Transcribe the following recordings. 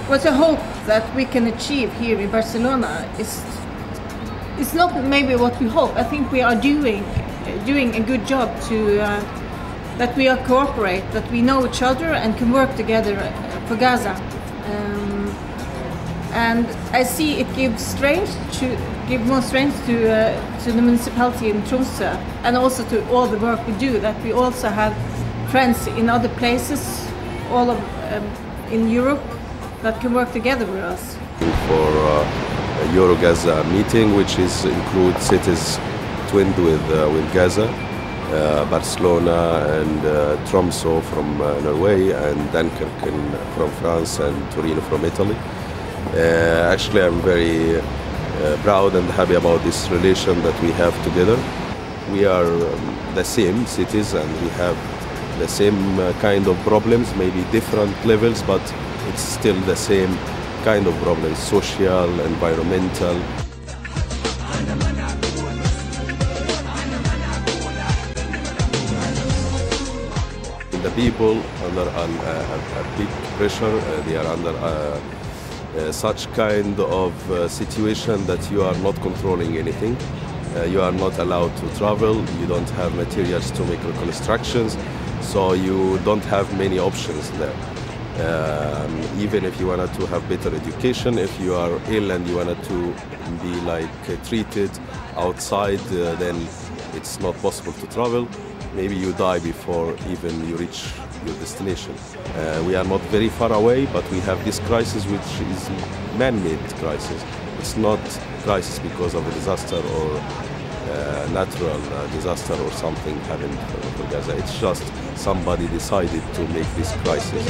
What I hope that we can achieve here in Barcelona is not maybe what we hope. I think we are doing a good job to that we are cooperate, that we know each other and can work together for Gaza. And I see it gives more strength to the municipality in Tromsø, and also to all the work we do, that we also have friends in other places, all of in Europe, that can work together with us. For a eurogaza meeting, which includes cities twinned with Gaza, Barcelona and Tromsø from Norway, and Dunkirk from France, and Torino from Italy. Actually, I'm very proud and happy about this relation that we have together. We are the same cities and we have the same kind of problems, maybe different levels, but it's still the same kind of problems, social, environmental. The people under a big pressure, they are under such kind of situation that you are not controlling anything. You are not allowed to travel, you don't have materials to make reconstructions, so you don't have many options there. Even if you wanted to have better education, if you are ill and you wanted to be treated outside, then it's not possible to travel. Maybe you die before even you reach your destination. We are not very far away, but we have this crisis, which is man-made crisis. It's not crisis because of a disaster or natural disaster or something happened for Gaza. It's just somebody decided to make this crisis.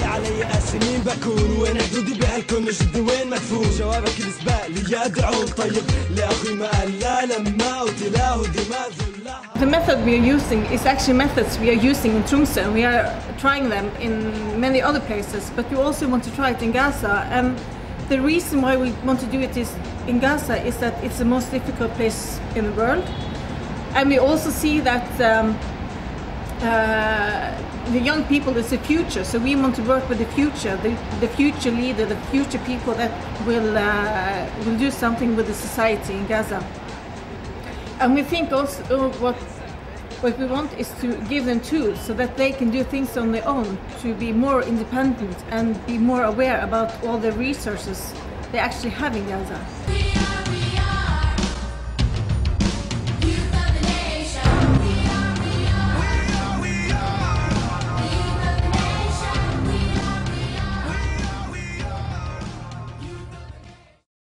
The method we are using is actually methods we are using in Tromsø. We are trying them in many other places, but we also want to try it in Gaza. And the reason why we want to do it in Gaza is that it's the most difficult place in the world. And we also see that the young people is the future, so we want to work with the future, the future leader, the future people that will do something with the society in Gaza. And we think also what we want is to give them tools so that they can do things on their own, to be more independent and be more aware about all the resources they actually have in Gaza.